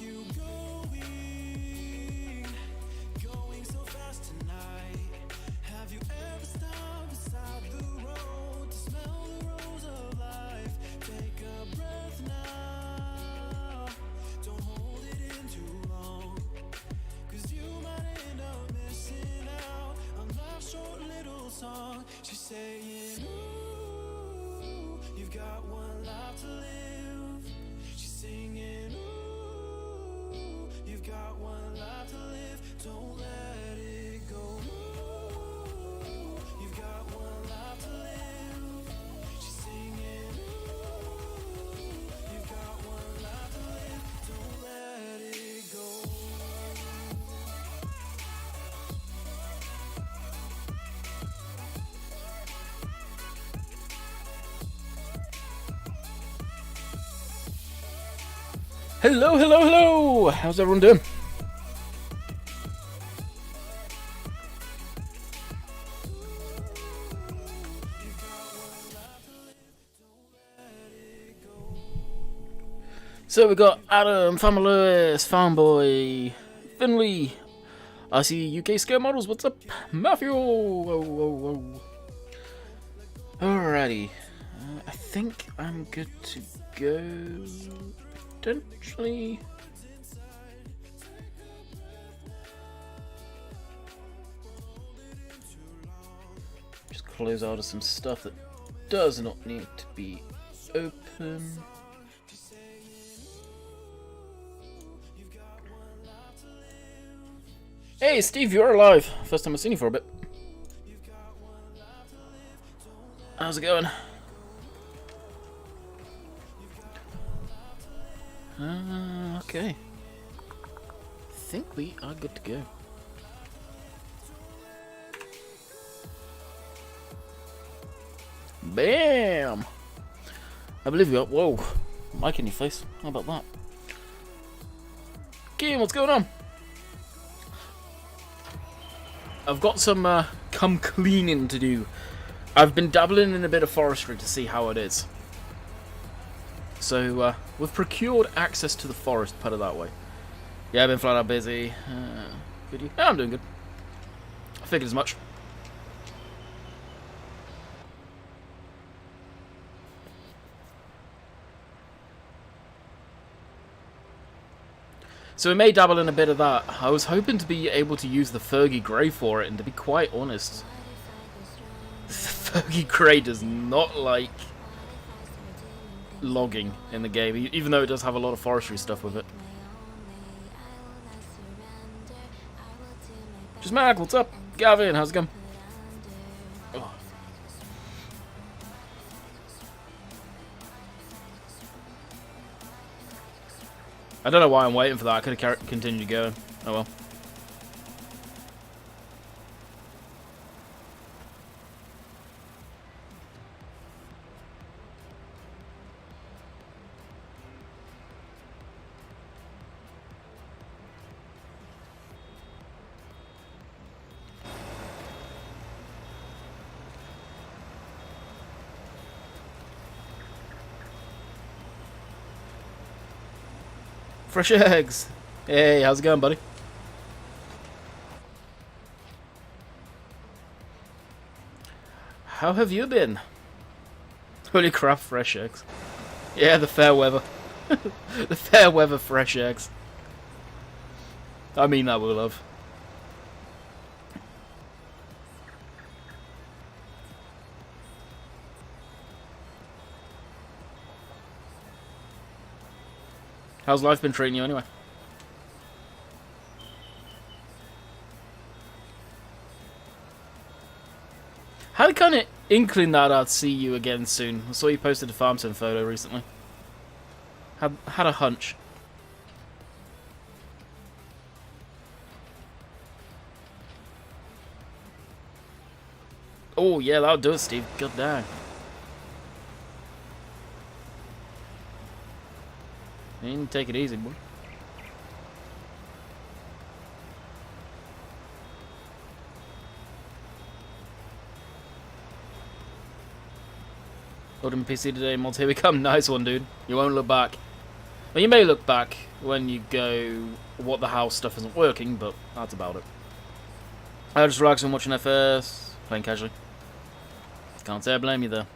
you going so fast tonight? Have you ever stopped beside the road to smell the rose of life? Take a breath now, don't hold it in too long, 'cause you might end up missing out on life's short little song. She's saying, ooh, you've got one life to live. She's singing, ooh, you've got one life to live. Don't let it go. Ooh, you've got one life to live. She's singing, ooh, you've got one life to live. Don't let it go. Hello, hello, hello! How's everyone doing? So we got Adam, Farmer Lewis, Farmboy, Finley. I see UK Scale Models. What's up, Matthew? Whoa, whoa, whoa. Alrighty, I think I'm good to go. Potentially. Just close out of some stuff that does not need to be open. Hey Steve, you're alive. First time I've seen you for a bit. How's it going? Okay. Think we are good to go. Bam! I believe you. Whoa, mic in your face. How about that? Kim, what's going on? I've got some come cleaning to do. I've been dabbling in a bit of forestry to see how it is. So, we've procured access to the forest, put it that way. Yeah, I've been flat out busy. Good you? Yeah, I'm doing good. I figured as much. So we may dabble in a bit of that. I was hoping to be able to use the Fergie Grey for it, and to be quite honest, the Fergie Grey does not like logging in the game, even though it does have a lot of forestry stuff with it. Just Mac, what's up? Gavin, how's it going? Oh. I don't know why I'm waiting for that. I could have continued going. Oh well. Fresh eggs! Hey, how's it going, buddy? How have you been? Holy crap, fresh eggs. Yeah, the fair weather. The fair weather fresh eggs. I mean that with love. How's life been treating you anyway? Had a kind of inkling that I'd see you again soon. I saw you posted a farm sim photo recently. Had a hunch. Oh yeah, that'll do it, Steve. God damn. You can take it easy, boy. Loading PC today, mods. Here we come. Nice one, dude. You won't look back. Well, you may look back when you go, what the hell, stuff isn't working, but that's about it. I just relax and watching FS, playing casually. Can't say I blame you there.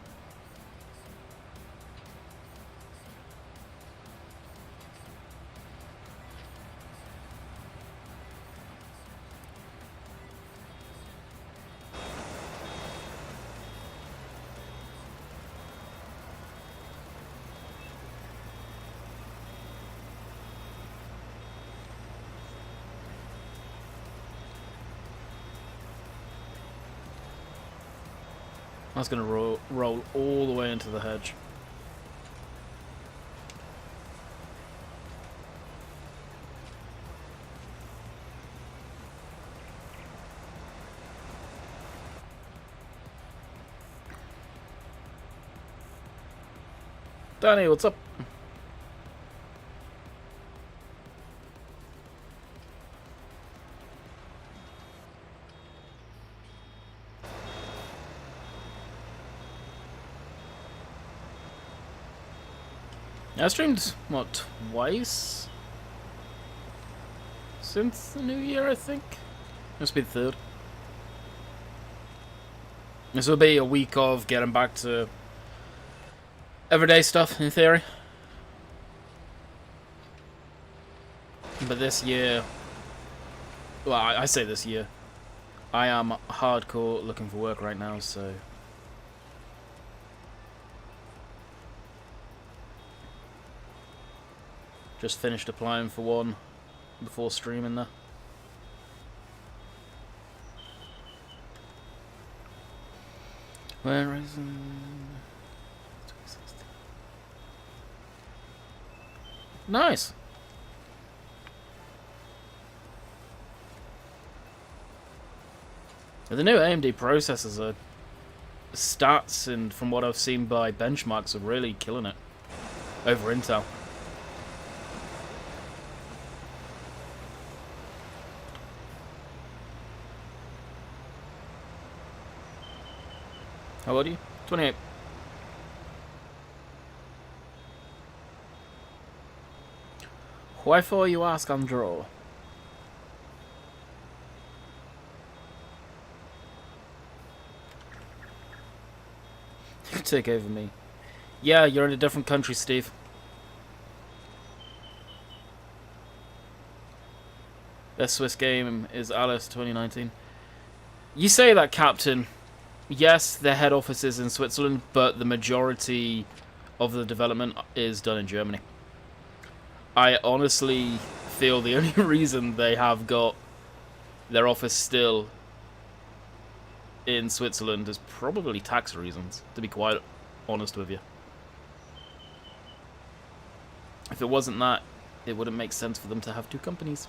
That's going to roll all the way into the hedge. Danny, what's up? I streamed, what, twice? Since the new year, I think? Must be the third. This will be a week of getting back to everyday stuff, in theory. But this year... Well, I say this year. I am hardcore looking for work right now, so... Just finished applying for one before streaming there. Where is it? Nice. The new AMD processors are stats, and from what I've seen by benchmarks, are really killing it over Intel. How old are you? 28. Why for you ask, Andrew? You take over me. Yeah, you're in a different country, Steve. Best Swiss game is Alice 2019. You say that, Captain. Yes, their head office is in Switzerland, but the majority of the development is done in Germany. I honestly feel the only reason they have got their office still in Switzerland is probably tax reasons, to be quite honest with you. If it wasn't that, it wouldn't make sense for them to have two companies.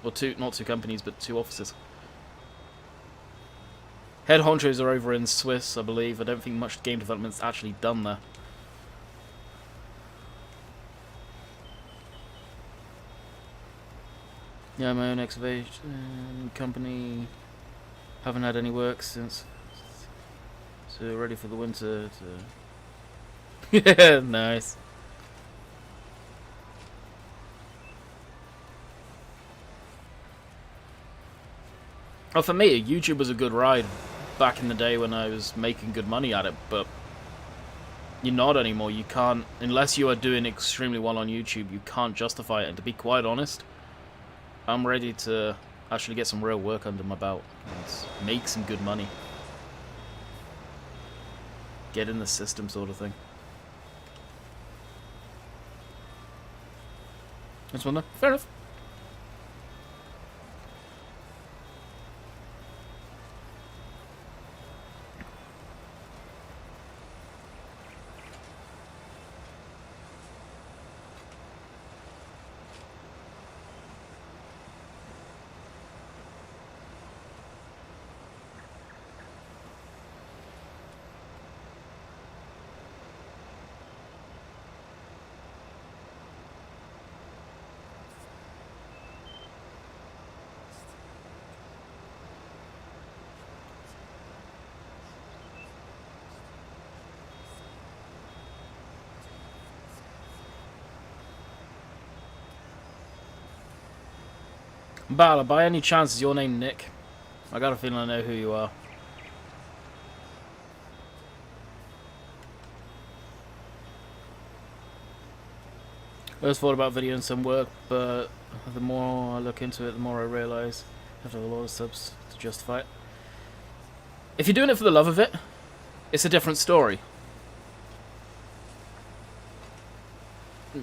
Or not two companies, but two offices. Head honchos are over in Swiss, I believe. I don't think much game development's actually done there. Yeah, my own excavation company. Haven't had any work since. So ready for the winter to... Yeah, nice. Oh, for me, YouTube was a good ride back in the day when I was making good money at it, but you're not anymore. You can't, unless you are doing extremely well on YouTube, you can't justify it. And to be quite honest, I'm ready to actually get some real work under my belt and make some good money. Get in the system sort of thing. This one there? Fair enough. Bala, by any chance is your name Nick? I got a feeling I know who you are. I always thought about video and some work, but the more I look into it, the more I realise I have to have a lot of subs to justify it. If you're doing it for the love of it, it's a different story.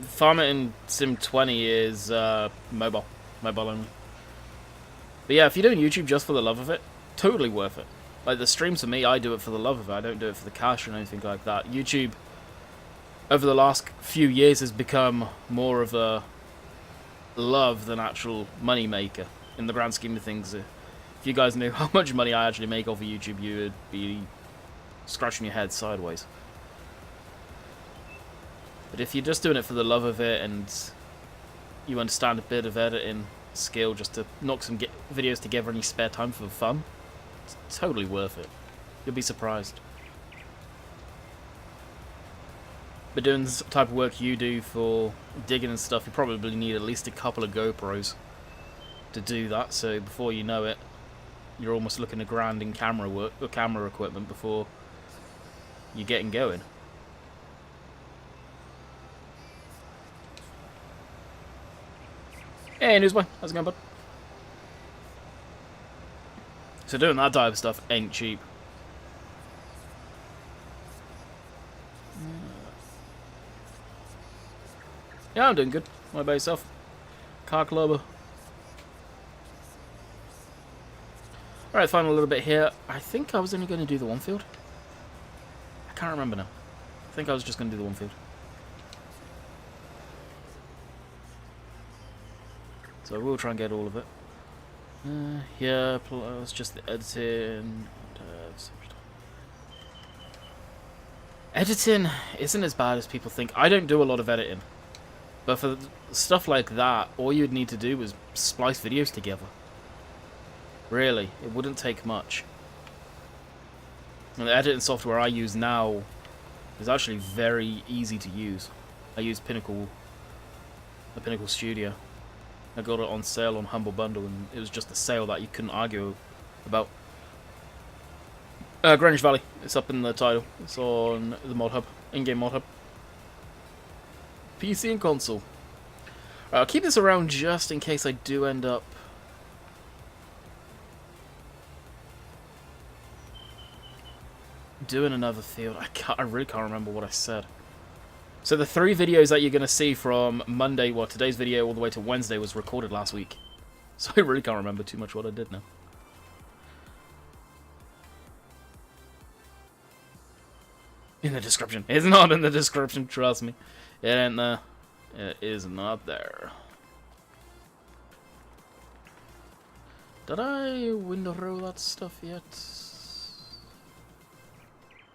Farming in Sim 20 is mobile only. But yeah, if you're doing YouTube just for the love of it, totally worth it. Like the streams for me, I do it for the love of it. I don't do it for the cash or anything like that. YouTube, over the last few years, has become more of a love than actual money maker in the grand scheme of things. If you guys knew how much money I actually make off of YouTube, you would be scratching your head sideways. But if you're just doing it for the love of it and you understand a bit of editing skill just to knock some videos together in your spare time for fun, it's totally worth it. You'll be surprised. But doing the type of work you do for digging and stuff, you probably need at least a couple of GoPros to do that, so before you know it, you're almost looking at grand in camera work or camera equipment before you're getting going. Hey, Newsboy, how's it going, bud? So doing that type of stuff ain't cheap. Yeah, I'm doing good. What about yourself? Car clubber. Alright, final little bit here. I think I was only going to do the one field. I can't remember now. I think I was just going to do the one field. So I will try and get all of it. Yeah, plus just the editing. Editing isn't as bad as people think. I don't do a lot of editing. But for stuff like that, all you'd need to do was splice videos together. Really, it wouldn't take much. And the editing software I use now is actually very easy to use. I use the Pinnacle Studio. I got it on sale on Humble Bundle, and it was just a sale that you couldn't argue about. Greenwich Valley. It's up in the title. It's on the mod hub, in-game mod hub. PC and console. I'll keep this around just in case I do end up doing another field. I really can't remember what I said. So the 3 videos that you're going to see from Monday, well, today's video all the way to Wednesday was recorded last week. So I really can't remember too much what I did now. In the description. It's not in the description, trust me. It ain't there. It is not there. Did I windrow that stuff yet?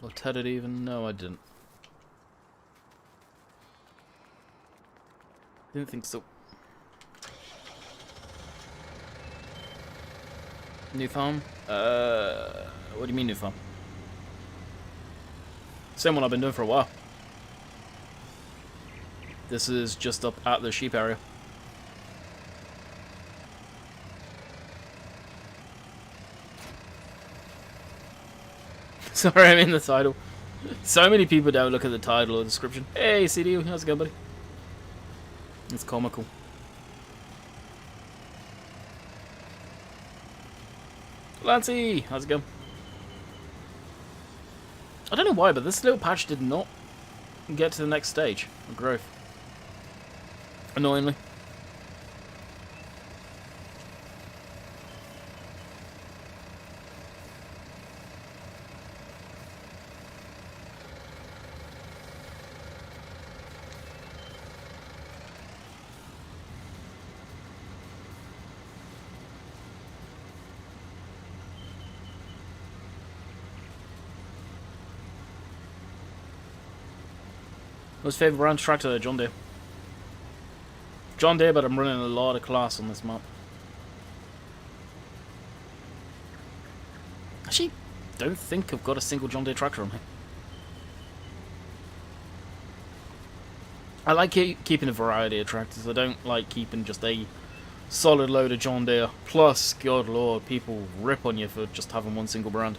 Or ted it even? No, I didn't. Didn't think so. New farm? What do you mean new farm? Same one I've been doing for a while. This is just up at the sheep area. Sorry, I'm in the title. So many people don't look at the title or description. Hey, CDU, how's it going, buddy? It's comical. Lancy, how's it going? I don't know why, but this little patch did not get to the next stage of growth. Annoyingly. What's your favourite brand tractor? John Deere. John Deere, but I'm running a lot of class on this map. Actually, don't think I've got a single John Deere tractor on me. I like keeping a variety of tractors. I don't like keeping just a solid load of John Deere. Plus, God Lord, people rip on you for just having one single brand.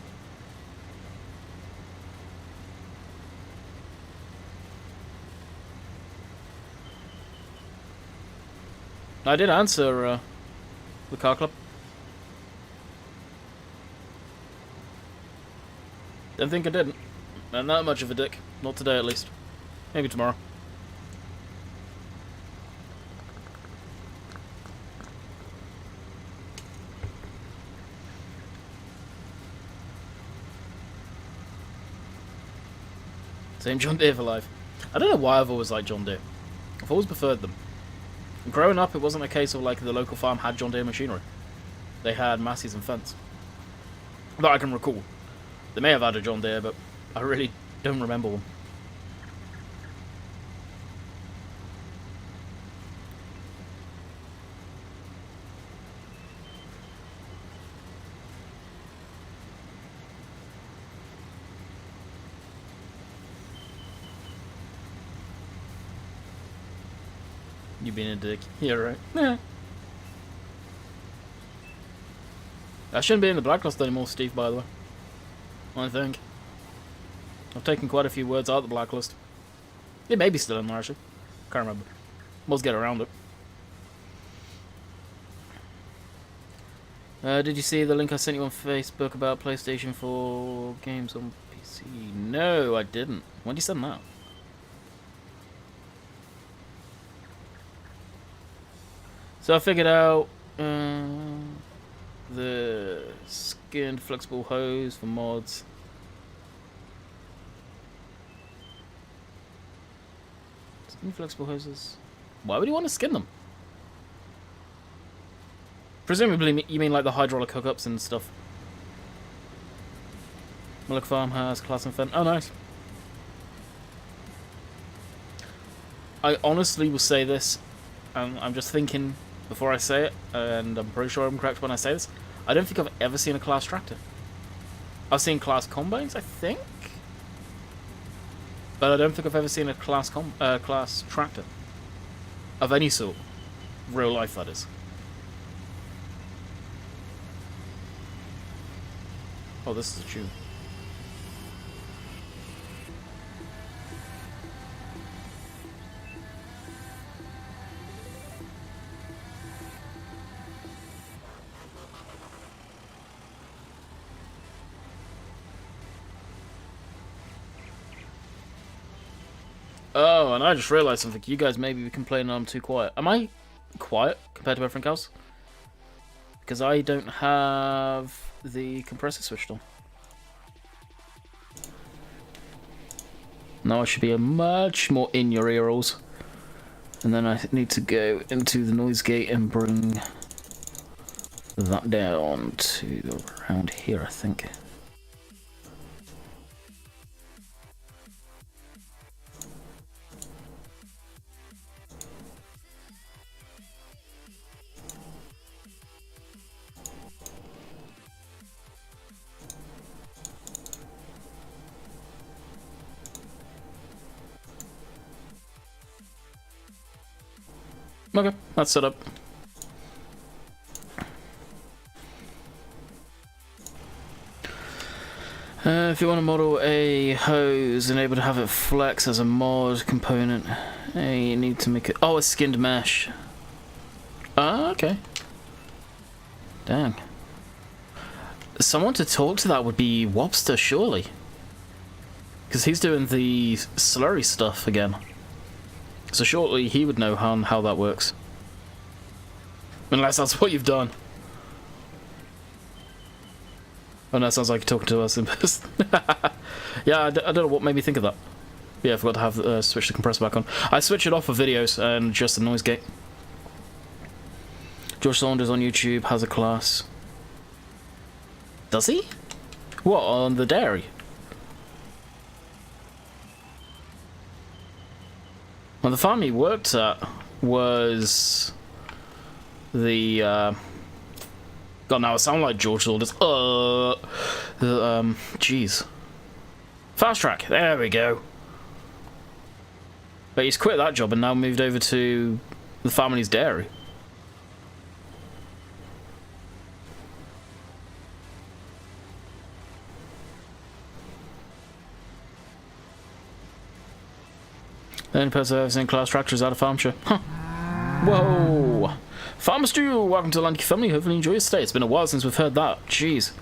I did answer the car club. Didn't think I didn't. Not that much of a dick. Not today, at least. Maybe tomorrow. Same John Deere for life. I don't know why I've always liked John Deere. I've always preferred them. Growing up, it wasn't a case of like the local farm had John Deere machinery. They had Massey's and Fence. That I can recall. They may have had a John Deere, but I really don't remember one. You being a dick. Yeah, right. Yeah. I shouldn't be in the blacklist anymore, Steve, by the way. I think. I've taken quite a few words out of the blacklist. It may be still in there, actually. Can't remember. Must get around it. Did you see the link I sent you on Facebook about PlayStation 4 games on PC? No, I didn't. When did you send that? So I figured out the skinned flexible hose for mods. Skinned flexible hoses. Why would you want to skin them? Presumably you mean like the hydraulic hookups and stuff. Mullock Farm has class and fen. Oh, nice. I honestly will say this. I'm just thinking before I say it, and I'm pretty sure I'm correct when I say this. I don't think I've ever seen a class tractor. I've seen class combines, I think, but I don't think I've ever seen a class tractor of any sort. Real life, that is. Oh, this is a tune. Oh, and I just realised something. You guys may be complaining I'm too quiet. Am I quiet compared to everything else? Because I don't have the compressor switched on. Now I should be a much more in your ear-holes. And then I need to go into the noise gate and bring that down to around here, I think. Okay, that's set up. If you want to model a hose and able to have it flex as a mod component, you need to make it. Oh, it's skinned mesh. Ah, okay. Dang. Someone to talk to that would be Wobster, surely. Because he's doing the slurry stuff again. So shortly he would know how that works. Unless that's what you've done. Oh, no, it sounds like you're talking to us in person. Yeah, I don't know what made me think of that. Yeah, I forgot to have switch the compressor back on. I switch it off for videos and just the noise gate. George Saunders on YouTube has a class. Does he? What, on the dairy? Well, the farm he worked at was the God, now I sound like George Saunders. Jeez. Fast Track. There we go. But he's quit that job and now moved over to the family's dairy. Only person I've ever seen class tractors out of Farmshire. Huh. Whoa! Farmer Stew, welcome to the Lanky family. Hopefully you enjoy your stay. It's been a while since we've heard that. Jeez.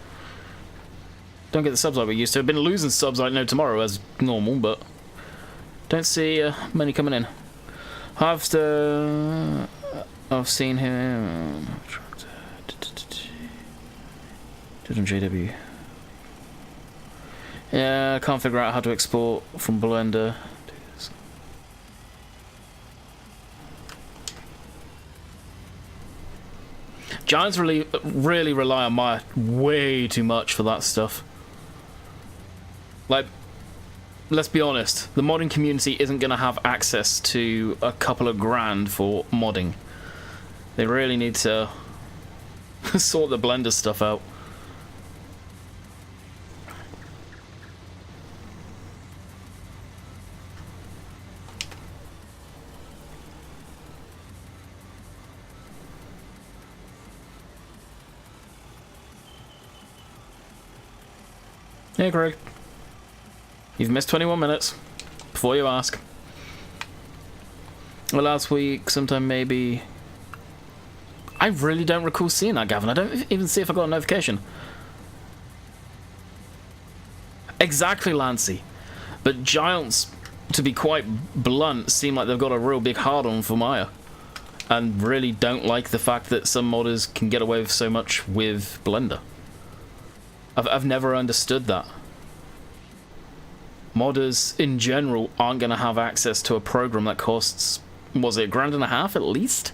Don't get the subs like we used to. I've been losing subs like no tomorrow as normal, but don't see many coming in. I've seen him. JW. Yeah, I can't figure out how to export from Blender. Giants really rely on Maya way too much for that stuff. Like, let's be honest, the modding community isn't going to have access to a couple of grand for modding. They really need to sort the Blender stuff out. Hey Greg, you've missed 21 minutes, before you ask. Well, last week, sometime maybe... I really don't recall seeing that, Gavin. I don't even see if I got a notification. Exactly, Lancy. But Giants, to be quite blunt, seem like they've got a real big hard-on for Maya. And really don't like the fact that some modders can get away with so much with Blender. I've never understood that. Modders, in general, aren't going to have access to a program that costs, was it $1.50 at least?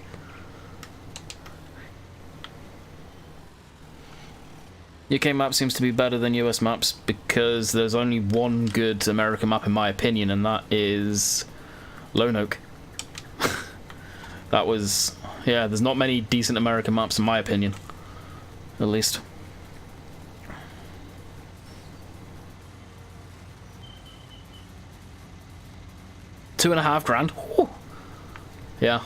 UK map seems to be better than US maps because there's only one good American map in my opinion, and that is Lone Oak. That was... yeah, there's not many decent American maps in my opinion. At least. $2.5 grand. Whew. Yeah.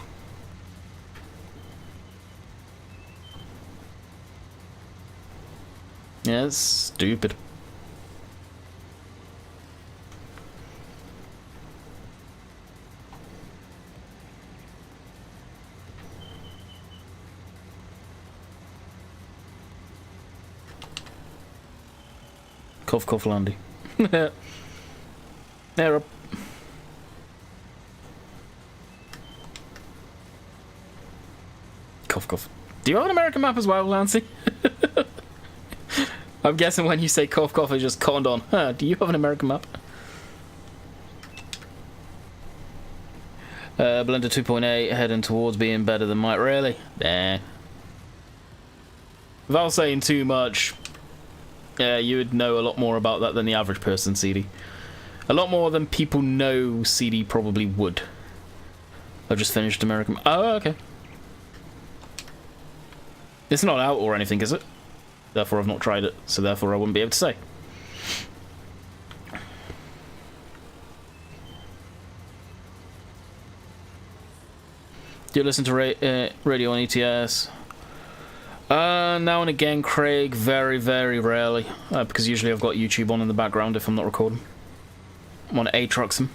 Yeah, it's stupid. Cough, cough, Landy. Yeah, Rob. Cough, cough. Do you have an American map as well, Lancy? I'm guessing when you say cough, cough, I just conned on. Huh, do you have an American map? Blender 2.8 heading towards being better than Mike. Really? Nah. Without saying too much, yeah, you would know a lot more about that than the average person, CD. A lot more than people know CD probably would. I've just finished American... oh, okay. It's not out or anything, is it? Therefore, I've not tried it, so therefore I wouldn't be able to say. Do you listen to radio on ETS? Now and again, Craig. Very, very rarely. Because usually I've got YouTube on in the background if I'm not recording. I'm on Aatroxim.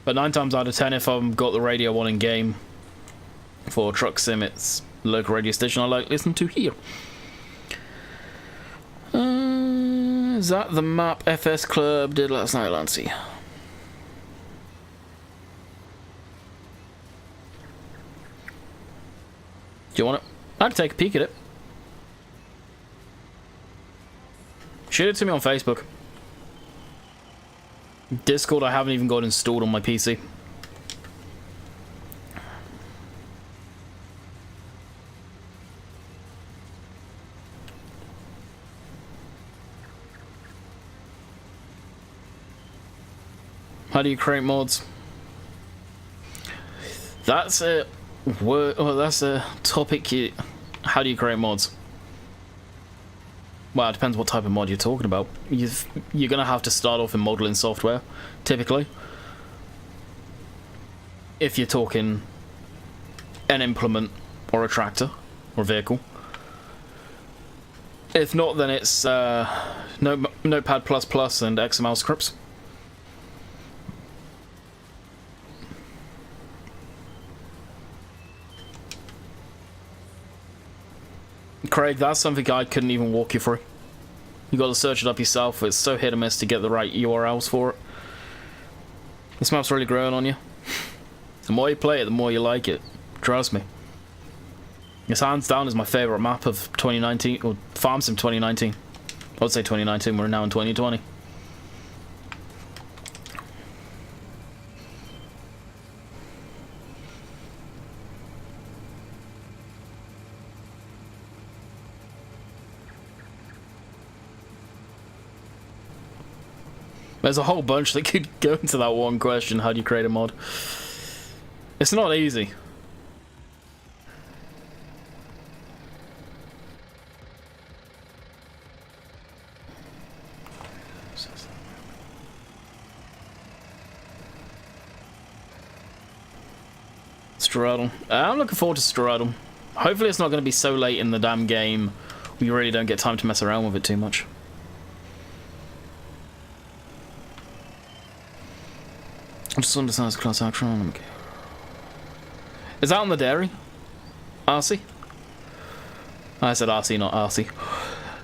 But 9 times out of 10, if I've got the radio on in game for Truck Sim, it's the local radio station I like to listen to here. Is that the map FS Club did last night, Lancy? Do you want it? I can take a peek at it. Shoot it to me on Facebook. Discord I haven't even got installed on my PC. How do you create mods? That's a word. Oh, that's a topic. How do you create mods? Well, it depends what type of mod you're talking about. You're gonna have to start off in modeling software, typically. If you're talking an implement or a tractor or vehicle. If not, then it's Notepad++ and XML scripts. Craig, that's something I couldn't even walk you through. You got to search it up yourself. It's so hit or miss to get the right URLs for it. This map's really growing on you. The more you play it, the more you like it. Trust me. This hands down is my favourite map of 2019, or Farm Sim 2019. I would say 2019, we're now in 2020. There's a whole bunch that could go into that one question, how do you create a mod? It's not easy. Straddle. I'm looking forward to Straddle. Hopefully it's not going to be so late in the damn game we really don't get time to mess around with it too much. I just understand it's class action. Okay. Is that on the dairy? RC? I said RC, not RC.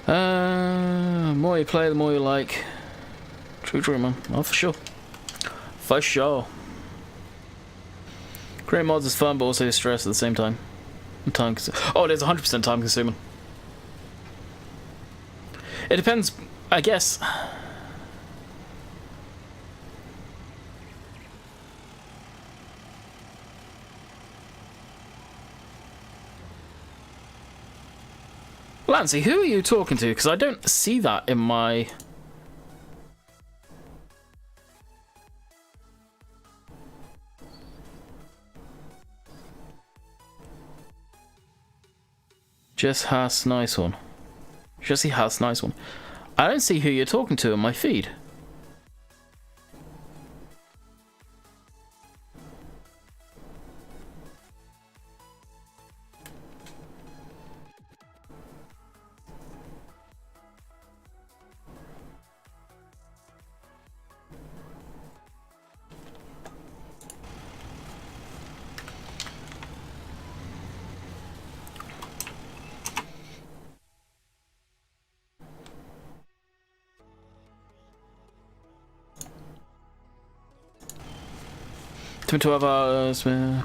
The more you play, the more you like. True, man. Oh, for sure. For sure. Creating mods is fun, but also stress at the same time. Oh, it is 100% time consuming. It depends, I guess. Lancy, who are you talking to? Because I don't see that in my... Jess has nice one. Jesse has nice one. I don't see who you're talking to in my feed. It's been 12 hours, man.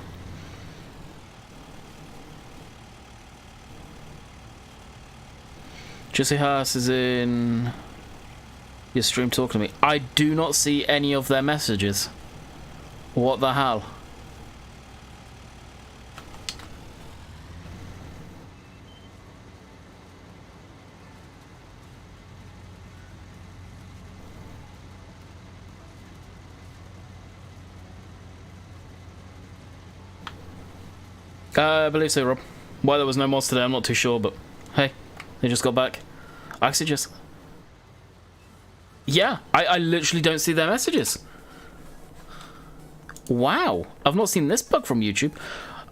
Jesse Haas is in your stream talking to me. I do not see any of their messages. What the hell? I believe so, Rob. Why there was no mods today, I'm not too sure, but hey, they just got back. I actually just... Yeah, I literally don't see their messages. Wow, I've not seen this bug from YouTube.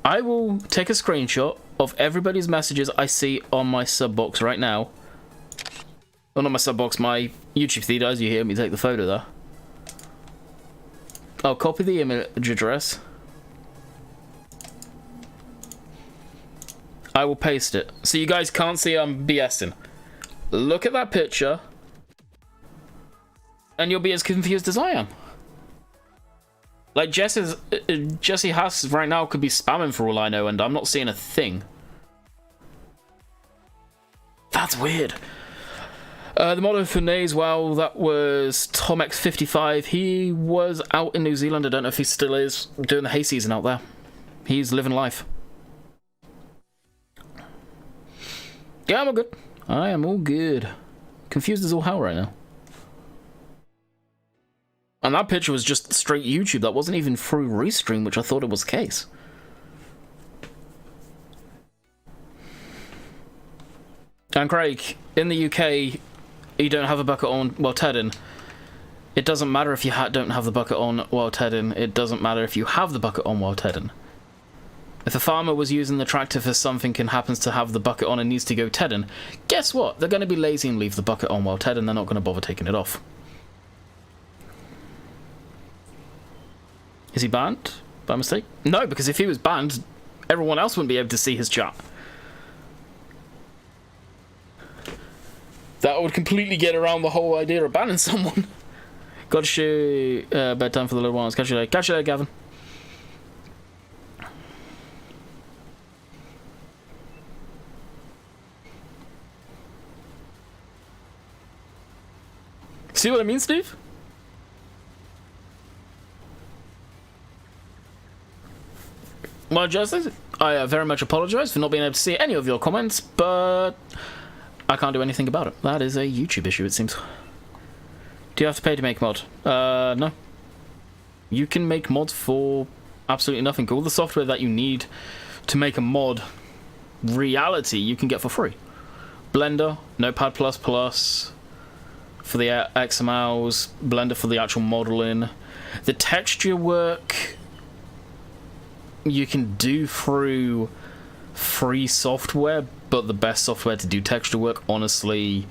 I will take a screenshot of everybody's messages I see on my sub box right now. Well, not my sub box, my YouTube feed, as you hear me take the photo there. I'll copy the image address. I will paste it. So you guys can't see I'm BSing. Look at that picture. And you'll be as confused as I am. Like, Jesse Haas right now could be spamming for all I know, and I'm not seeing a thing. That's weird. The motto for Nays, well, that was Tom X55. He was out in New Zealand. I don't know if he still is, doing the hay season out there. He's living life. Yeah, I'm all good. I am all good. Confused as all hell right now. And that picture was just straight YouTube. That wasn't even through Restream, which I thought it was the case. And Craig, in the UK, you don't have a bucket on while tedding. It doesn't matter if you don't have the bucket on while tedding. It doesn't matter if you have the bucket on while tedding. If a farmer was using the tractor for something and happens to have the bucket on and needs to go tedding, guess what? They're going to be lazy and leave the bucket on while tedding. They're not going to bother taking it off. Is he banned by mistake? No, because if he was banned, everyone else wouldn't be able to see his chat. That would completely get around the whole idea of banning someone. Got to show bedtime for the little ones. Catch you later. Catch you later, Gavin. See what I mean, Steve? Well, Justice, I very much apologise for not being able to see any of your comments, but I can't do anything about it. That is a YouTube issue, it seems. Do you have to pay to make a mod? No. You can make mods for absolutely nothing. All the software that you need to make a mod reality, you can get for free. Blender, Notepad++, for the XMLs, Blender for the actual modeling. The texture work you can do through free software, but the best software to do texture work, honestly,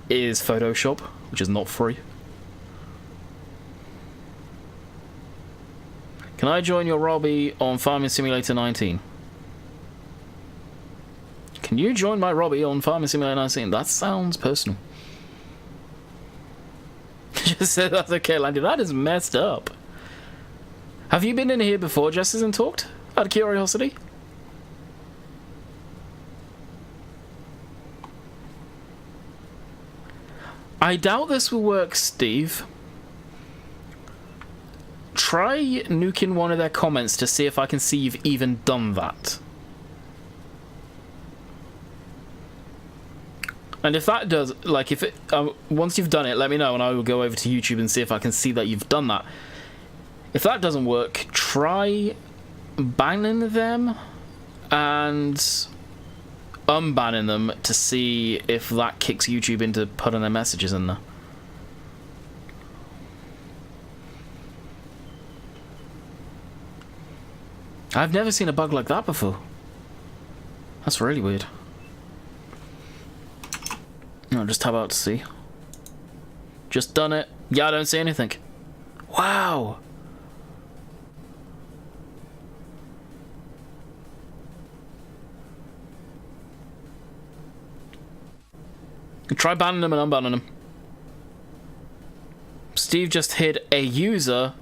is Photoshop, which is not free. Can I join your Robbie on Farming Simulator 19? Can you join my Robbie on Farming Simulator 19? That sounds personal. Just said that's okay, Landy. That is messed up. Have you been in here before, Justice, and talked? Out of curiosity? I doubt this will work, Steve. Try nuking one of their comments to see if I can see you've even done that. And if that does, like, if it once you've done it, let me know and I will go over to YouTube and see if I can see that you've done that. If that doesn't work, try banning them and unbanning them to see if that kicks YouTube into putting their messages in there. I've never seen a bug like that before. That's really weird. I'll just tab out to see. Just done it. Yeah, I don't see anything. Wow. Try banning them and unbanning them. Steve just hit a user.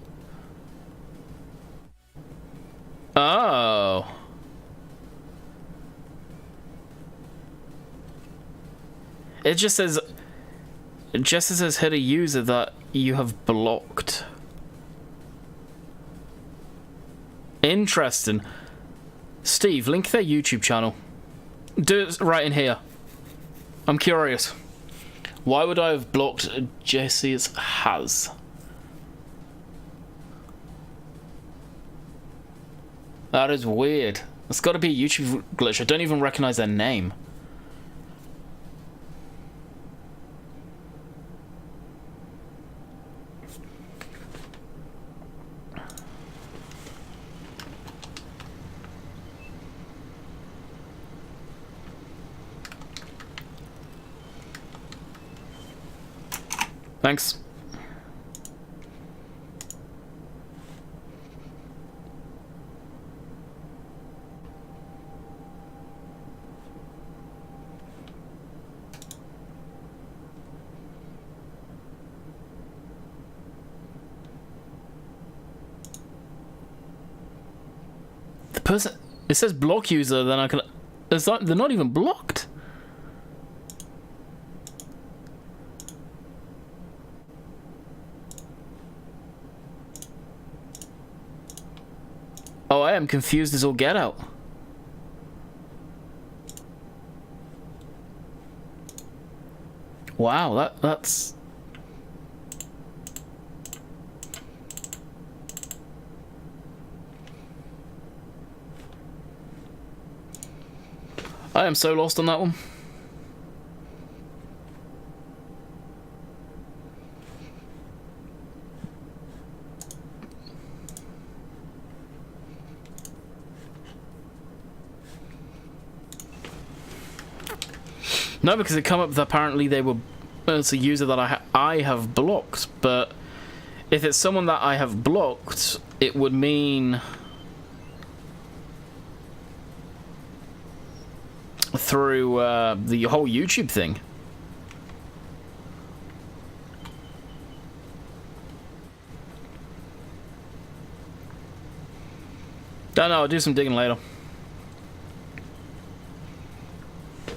Oh. It just says hit a user that you have blocked. Interesting. Steve, link their YouTube channel. Do it right in here. I'm curious. Why would I have blocked Jesse's has? That is weird. It's got to be a YouTube glitch. I don't even recognize their name. Thanks. The person, it says block user, then I can, it's not, they're not even blocked. Oh, I am confused as all get out. Wow, that's... I am so lost on that one. No, because it come up that apparently they were, it's a user that I have blocked, but if it's someone that I have blocked, it would mean through the whole YouTube thing. No, I'll do some digging later.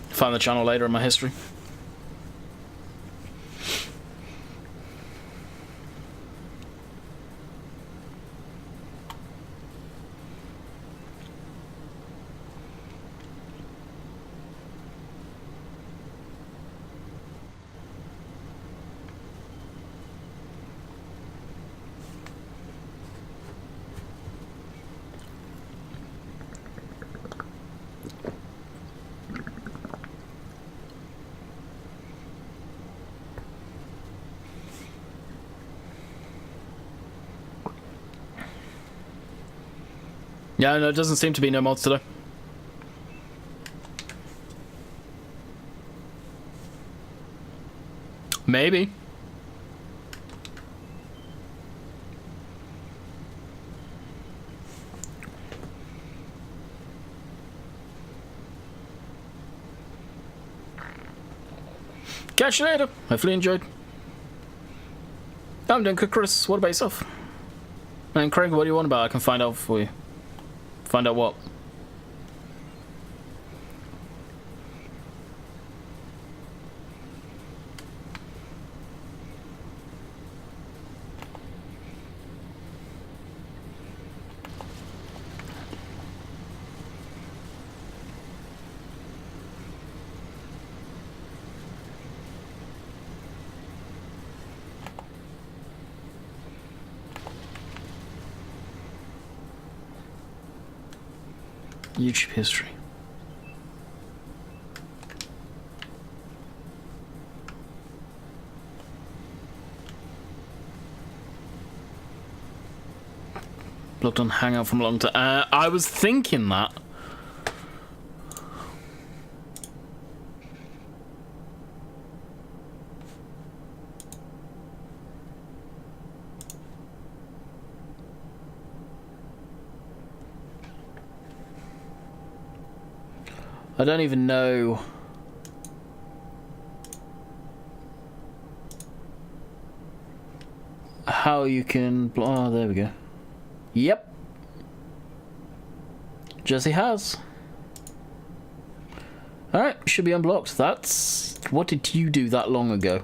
Find the channel later in my history. Yeah, no, it doesn't seem to be no mods today. Maybe. Catch you later. Hopefully you enjoyed. I'm doing good, Chris. What about yourself? And Craig, what do you want about? I can find out for you. Find out what? YouTube history. Looked on Hangout from a long time. I was thinking that. I don't even know how you can. Oh, there we go. Yep. Jesse has. Alright, should be unblocked. That's. What did you do that long ago?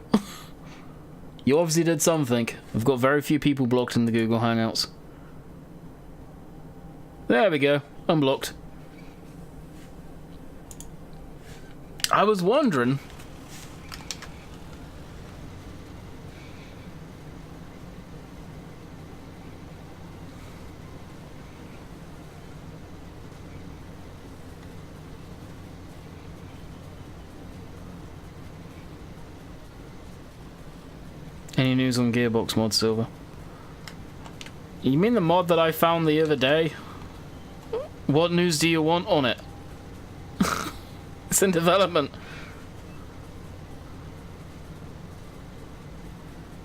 You obviously did something. I've got very few people blocked in the Google Hangouts. There we go. Unblocked. I was wondering. Any news on Gearbox mod Silver? You mean the mod that I found the other day? What news do you want on it? It's in development.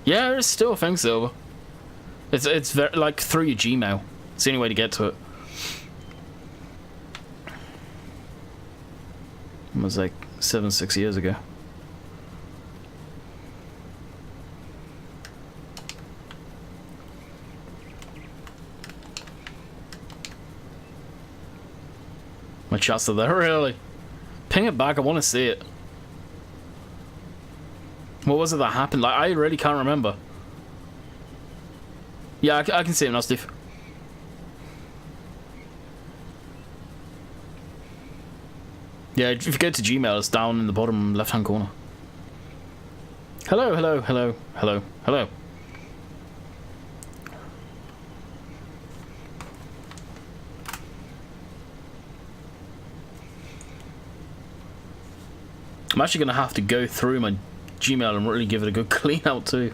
Yeah, there's still a thing, Silver. It's very, like through your Gmail. It's the only way to get to it. It was like 6 years ago. My chats are there, really? Ping it back, I want to see it. What was it that happened? Like, I really can't remember. Yeah, I can see it now, Steve. Yeah, if you go to Gmail, it's down in the bottom left-hand corner. Hello, hello, hello, hello, hello. I'm actually going to have to go through my Gmail and really give it a good clean out too.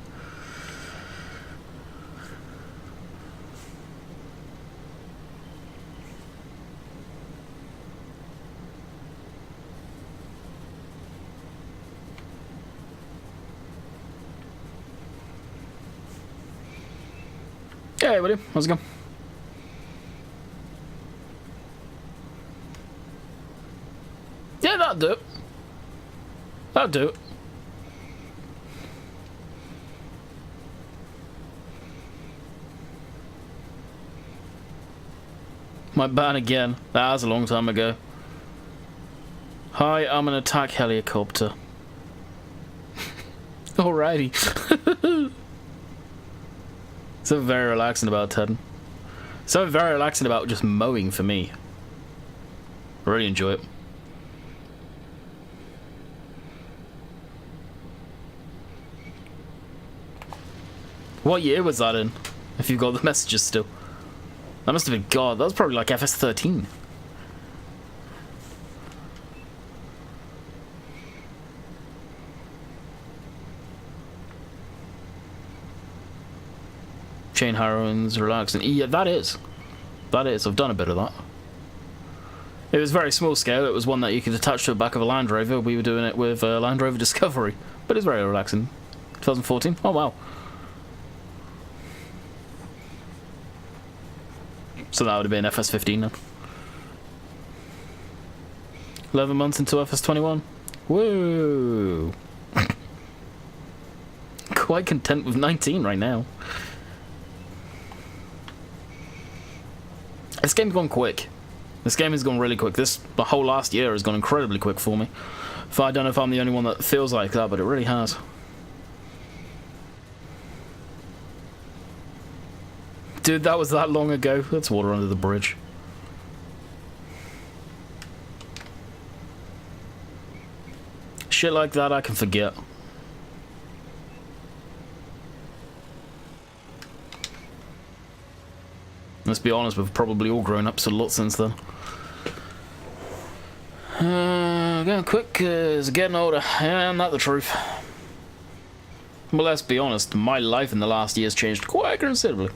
Hey buddy, how's it going? Yeah, that'll do it. That'll do it. My ban again. That was a long time ago. Hi, I'm an attack helicopter. Alrighty. Something very relaxing about Tedden. Something very relaxing about just mowing for me. I really enjoy it. What year was that in? If you've got the messages still. That must have been, God, that was probably like FS13. Chain harrowings, relaxing. Yeah, that is. That is. I've done a bit of that. It was very small scale. It was one that you could attach to the back of a Land Rover. We were doing it with Land Rover Discovery. But it's very relaxing. 2014? Oh, wow. So that would have been FS15 then. 11 months into FS21. Woo! Quite content with 19 right now. This game's gone quick. This game has gone really quick. The whole last year has gone incredibly quick for me. I don't know if I'm the only one that feels like that, but it really has. Dude, that was that long ago. That's water under the bridge. Shit like that I can forget. Let's be honest, we've probably all grown up a lot since then. Getting quick is getting older. Yeah, not the truth. Well, let's be honest, my life in the last year has changed quite considerably.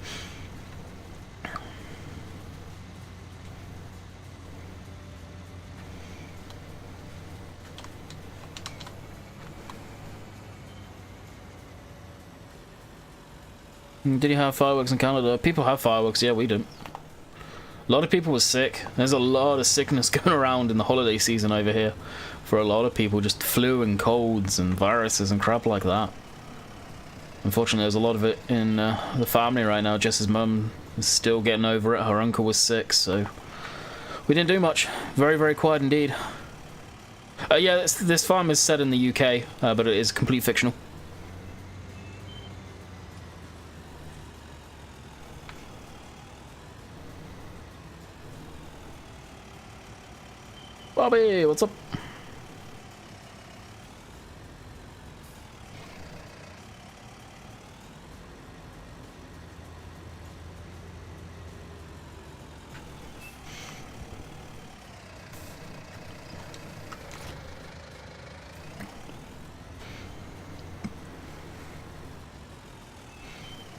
Did you have fireworks in Canada? People have fireworks, yeah, we do. A lot of people were sick. There's a lot of sickness going around in the holiday season over here. For a lot of people, just flu and colds and viruses and crap like that. Unfortunately, there's a lot of it in the family right now. Jess's mum is still getting over it. Her uncle was sick, so we didn't do much. Very, very quiet indeed. Yeah, this farm is set in the UK, but it is complete fictional. Bobby, what's up?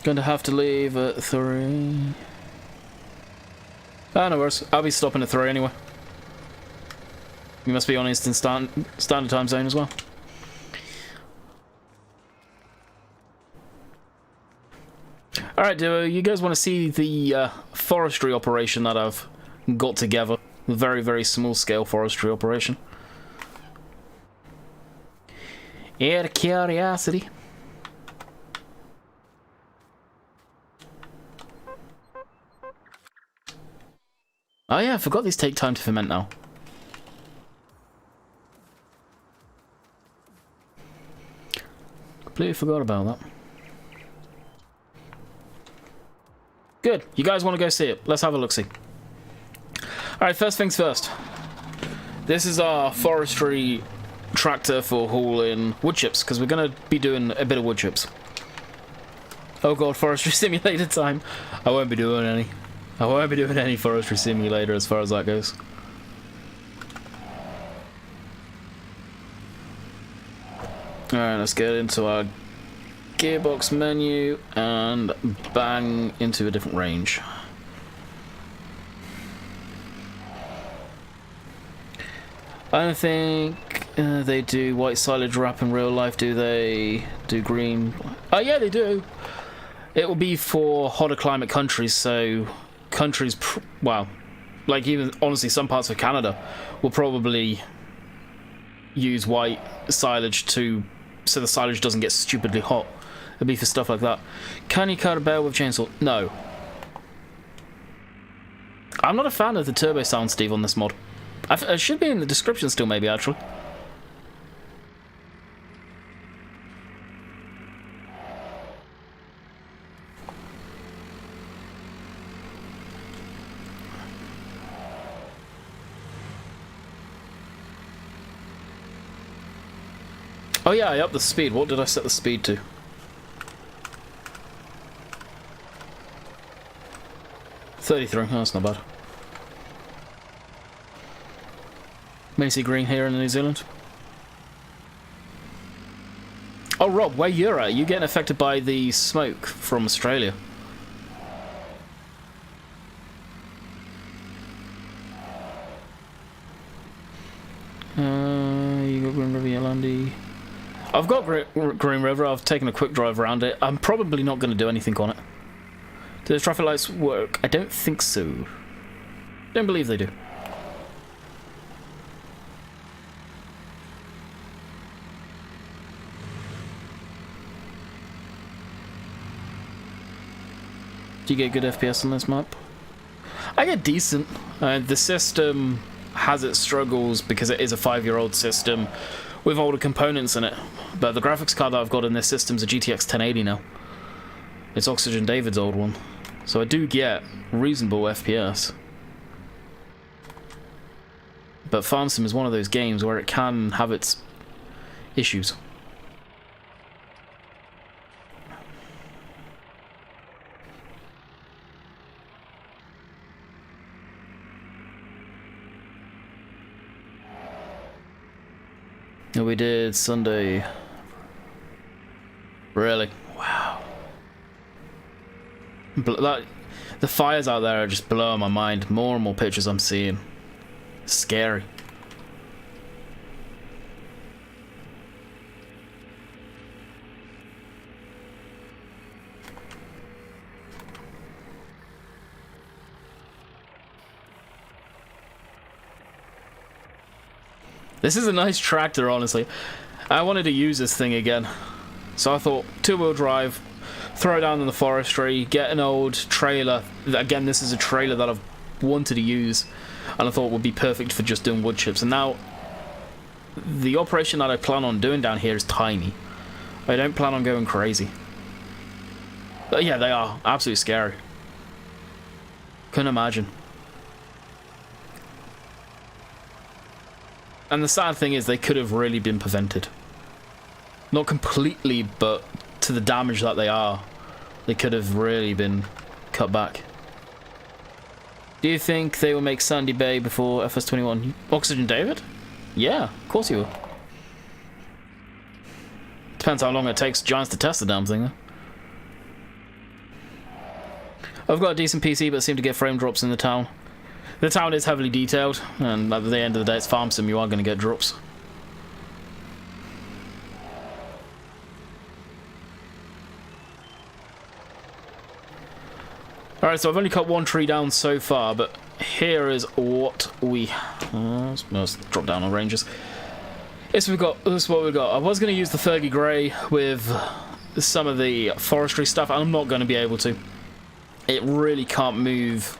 Going to have to leave at 3. Ah, no worries. I'll be stopping at 3 anyway. You must be on Eastern Standard Time Zone as well. Alright, do you guys want to see the forestry operation that I've got together? A very, very small scale forestry operation. Out of curiosity. Oh yeah, I forgot these take time to ferment now. Completely forgot about that. Good. You guys want to go see it? Let's have a look-see. Alright, first things first. This is our forestry tractor for hauling wood chips, because we're going to be doing a bit of wood chips. Oh god, forestry simulator time. I won't be doing any. I won't be doing any forestry simulator as far as that goes. Alright, let's get into our gearbox menu and bang into a different range. I don't think they do white silage wrap in real life, do they? Do green? Oh yeah, they do. It will be for hotter climate countries, so countries, well, like even honestly some parts of Canada will probably use white silage so the silage doesn't get stupidly hot. It'll be for stuff like that. Can you cut a bale with a chainsaw? No. I'm not a fan of the turbo sound, Steve, on this mod. It should be in the description still, maybe, actually. Oh yeah, I upped the speed. What did I set the speed to? $33. Oh, that's not bad. Macy Green here in New Zealand. Oh, Rob, where you're at, you getting affected by the smoke from Australia? You got Green River, Yolandi. I've got Green River. I've taken a quick drive around it. I'm probably not going to do anything on it. Do the traffic lights work? I don't think so. Don't believe they do. Do you get good FPS on this map? I get decent. The system has its struggles because it is a 5-year-old system with older components in it. But the graphics card that I've got in this system is a GTX 1080 now. It's Oxygen David's old one. So I do get reasonable FPS. But Farm Sim is one of those games where it can have its issues. We did Sunday. Really? Wow. The fires out there are just blowing my mind. More and more pictures I'm seeing. Scary. This is a nice tractor, honestly. I wanted to use this thing again. So I thought, two-wheel drive, throw it down in the forestry, get an old trailer. Again, this is a trailer that I've wanted to use, and I thought would be perfect for just doing wood chips. And now, the operation that I plan on doing down here is tiny. I don't plan on going crazy. But yeah, they are absolutely scary. Couldn't imagine. And the sad thing is, they could have really been prevented. Not completely, but to the damage that they are, they could have really been cut back. Do you think they will make Sandy Bay before FS21? Oxygen David? Yeah, of course you will. Depends how long it takes Giants to test the damn thing, though. I've got a decent PC, but seem to get frame drops in the town. The town is heavily detailed, and at the end of the day, it's Farm Sim, you are going to get drops. Alright, so I've only cut one tree down so far, but here is what we... let's drop down on ranges. This is what we've got. I was going to use the Fergie Grey with some of the forestry stuff, and I'm not going to be able to. It really can't move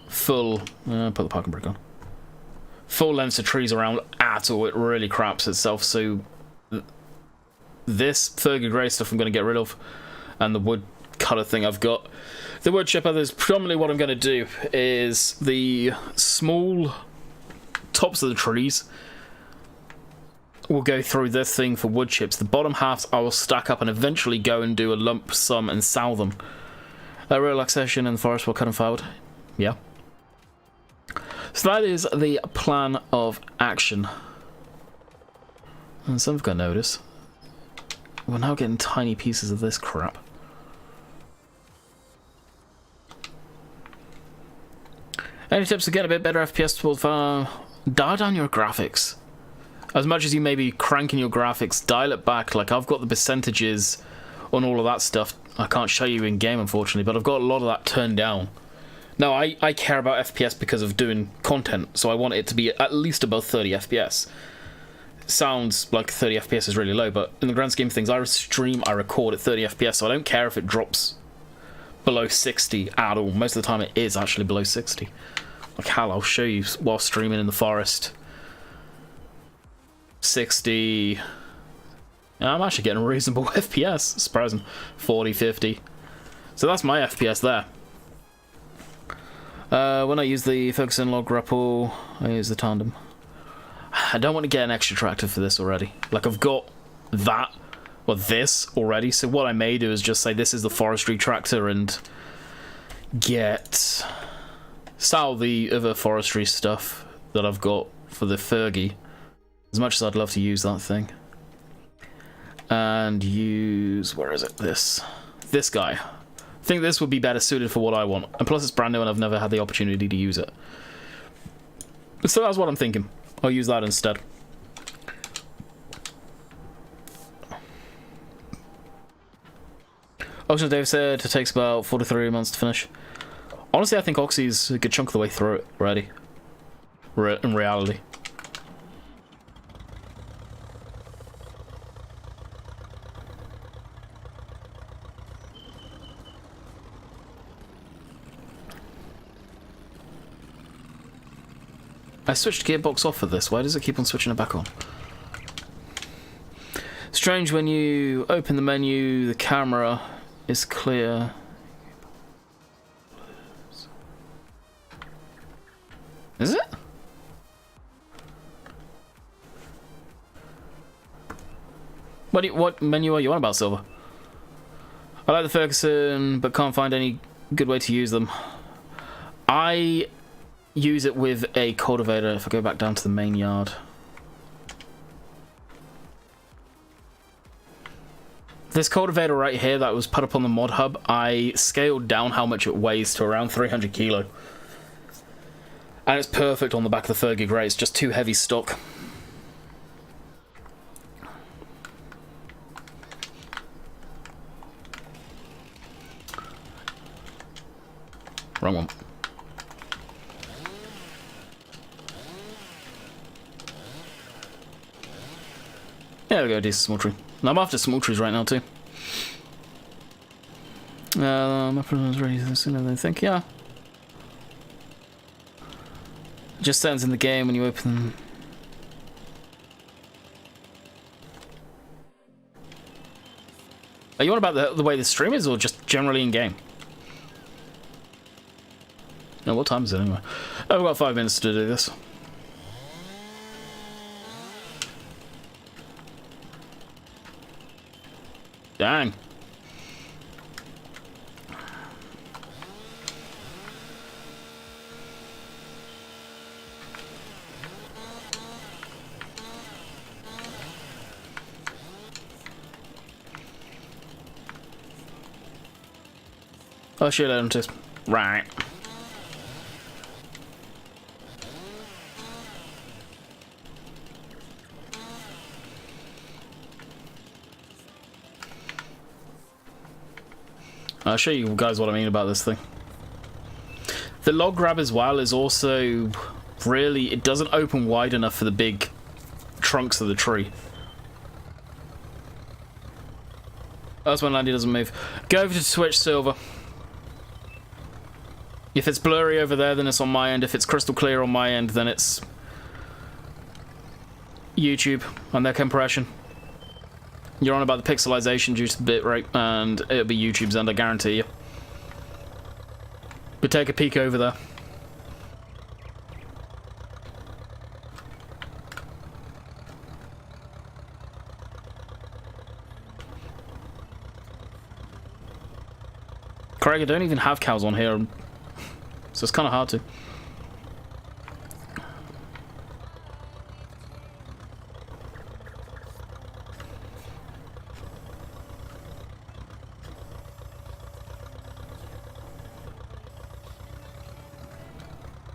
full... put the parking brake on. Full lengths of trees around at all. It really craps itself, so... This Fergie Grey stuff I'm going to get rid of, and the wood cutter thing I've got. The wood chipper, there's predominantly what I'm going to do is the small tops of the trees will go through this thing for wood chips. The bottom halves I will stack up and eventually go and do a lump sum and sell them. Relaxation in the forest will cut and forward. Yeah. So that is the plan of action. And something I've got to notice. We're now getting tiny pieces of this crap. Any tips to get a bit better FPS towards dial down your graphics. As much as you may be cranking your graphics, dial it back. Like, I've got the percentages on all of that stuff. I can't show you in game, unfortunately, but I've got a lot of that turned down. Now, I care about FPS because of doing content, so I want it to be at least above 30 FPS. Sounds like 30 FPS is really low, but in the grand scheme of things, I stream, I record at 30 FPS, so I don't care if it drops below 60 at all. Most of the time it is actually below 60. Like hell, I'll show you while streaming in the forest. 60. I'm actually getting a reasonable FPS. Surprising. 40, 50. So that's my FPS there. When I use the Ferguson log grapple, I use the tandem. I don't want to get an extra tractor for this already. Like, I've got that, or this already, so what I may do is just say this is the forestry tractor and get style the other forestry stuff that I've got for the Fergie, as much as I'd love to use that thing. And use, where is it, this guy. I think this would be better suited for what I want, and plus it's brand new and I've never had the opportunity to use it. So that's what I'm thinking. I'll use that instead. Oxygen, Dave said, it takes about 43 months to finish. Honestly, I think Oxy's a good chunk of the way through it already. In reality. I switched gearbox off for this. Why does it keep on switching it back on? Strange, when you open the menu, the camera is clear. Is it? What menu are you on about, Silver? I like the Ferguson, but can't find any good way to use them. I use it with a cultivator if I go back down to the main yard. This cultivator right here that was put up on the mod hub, I scaled down how much it weighs to around 300 kilo. And it's perfect on the back of the Fergie Grey, it's just too heavy stock. Wrong one. Yeah, we'll go decent small tree. I'm after small trees right now too. My problem is ready sooner than I think, yeah. It just sounds in the game when you open them. Are you on about the way the stream is, or just generally in game? No, what time is it anyway? Oh, we've got 5 minutes to do this. Dang. Oh shit, I don't just... Right. I'll show you guys what I mean about this thing. The log grab as well is also really, it doesn't open wide enough for the big trunks of the tree. That's when Landy doesn't move. Go over to Twitch, Silver. If it's blurry over there, then it's on my end. If it's crystal clear on my end, then it's YouTube and their compression. You're on about the pixelization due to the bitrate, and it'll be YouTube's end, I guarantee you. But take a peek over there. Craig, I don't even have cows on here, so it's kind of hard to.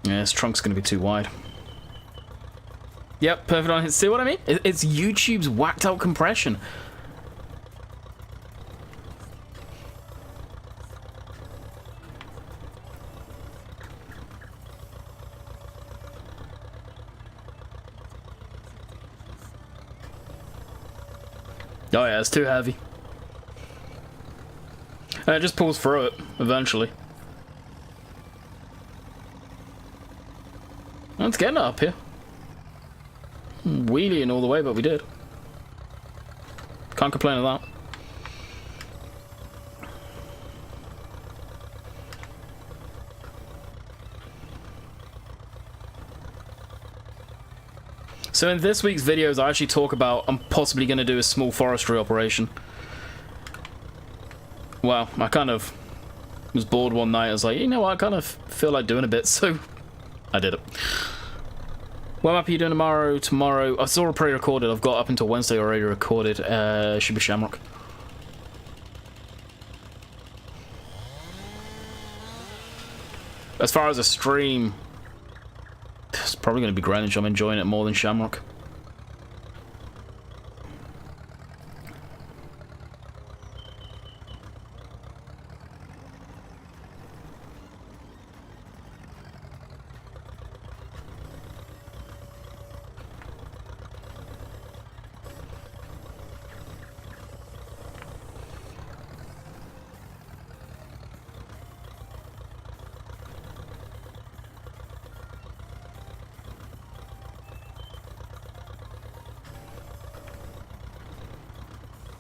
Yeah, this trunk's going to be too wide. Yep, perfect on it. See what I mean? It's YouTube's whacked out compression. Oh yeah, it's too heavy. And it just pulls through it, eventually. Let's get it up here. Wheeling all the way, but we did. Can't complain of that. So in this week's videos, I actually talk about I'm possibly going to do a small forestry operation. Well, I kind of was bored one night. I was like, you know what, I kind of feel like doing a bit, so I did it. What map are you doing tomorrow? Tomorrow, I saw a pre-recorded. I've got up until Wednesday already recorded. Should be Shamrock. As far as a stream, it's probably going to be Greenwich. I'm enjoying it more than Shamrock.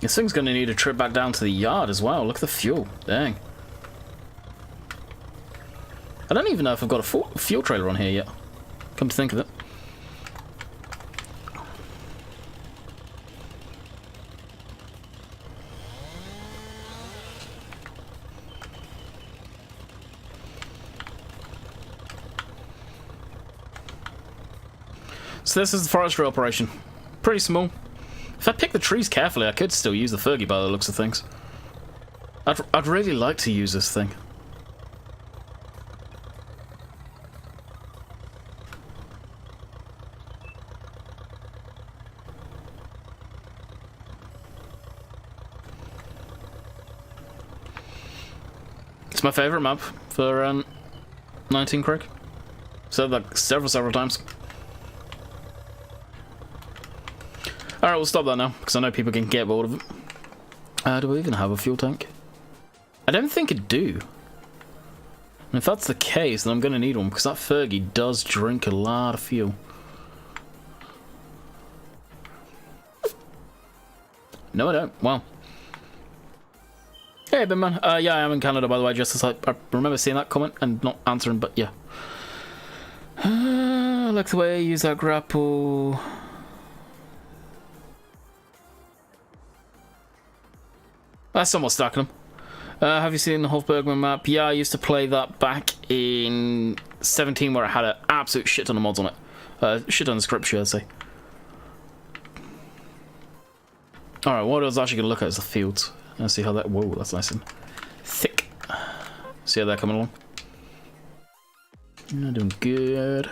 This thing's going to need a trip back down to the yard as well. Look at the fuel. Dang. I don't even know if I've got a fuel trailer on here yet. Come to think of it. So this is the forestry operation. Pretty small. If I pick the trees carefully, I could still use the Fergie by the looks of things. I'd really like to use this thing. It's my favourite map for 19 Craig. Said that several times. Alright, we'll stop that now, because I know people can get bored of it. Do I even have a fuel tank? I don't think I do. And if that's the case, then I'm going to need one, because that Fergie does drink a lot of fuel. No, I don't. Well. Hey, Ben Man. Yeah, I am in Canada, by the way, just as I remember seeing that comment and not answering, but yeah. I like the way I use that grapple. That's somewhat stacking them. Have you seen the Hofbergman map? Yeah, I used to play that back in 17 where it had an absolute shit ton of mods on it. Shit ton of scripture, I'd say. Alright, what I was actually going to look at is the fields. Let's see how that... Whoa, that's nice and thick. See how they're coming along. Yeah, doing good.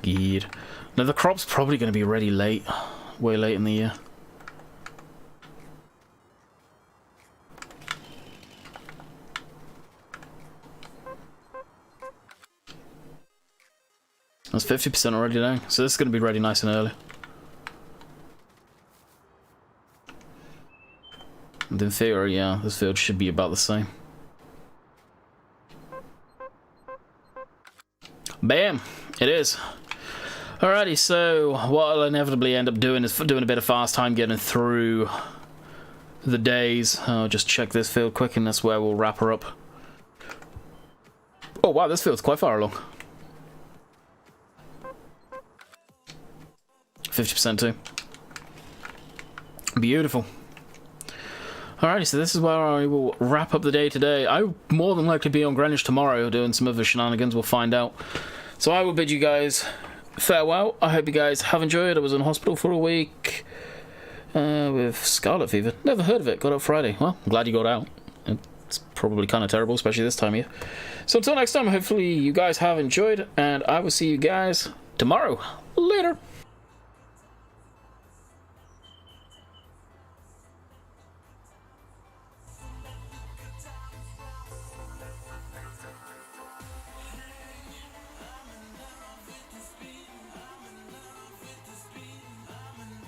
Good. Now the crop's probably going to be ready late, way late in the year. That's 50% already down, so this is going to be ready nice and early. And in theory, yeah, this field should be about the same. Bam! It is. Alrighty, so what I'll inevitably end up doing is doing a bit of fast time getting through the days. I'll just check this field quick and that's where we'll wrap her up. Oh wow, this field's quite far along. 50% too. Beautiful. Alrighty, so this is where I will wrap up the day today. I will more than likely be on Greenwich tomorrow doing some other shenanigans, we'll find out. So I will bid you guys farewell. I hope you guys have enjoyed. I was in hospital for a week with scarlet fever. Never heard of it. Got out Friday. Well, I'm glad you got out. It's probably kind of terrible, especially this time of year. So until next time, hopefully you guys have enjoyed, and I will see you guys tomorrow. Later.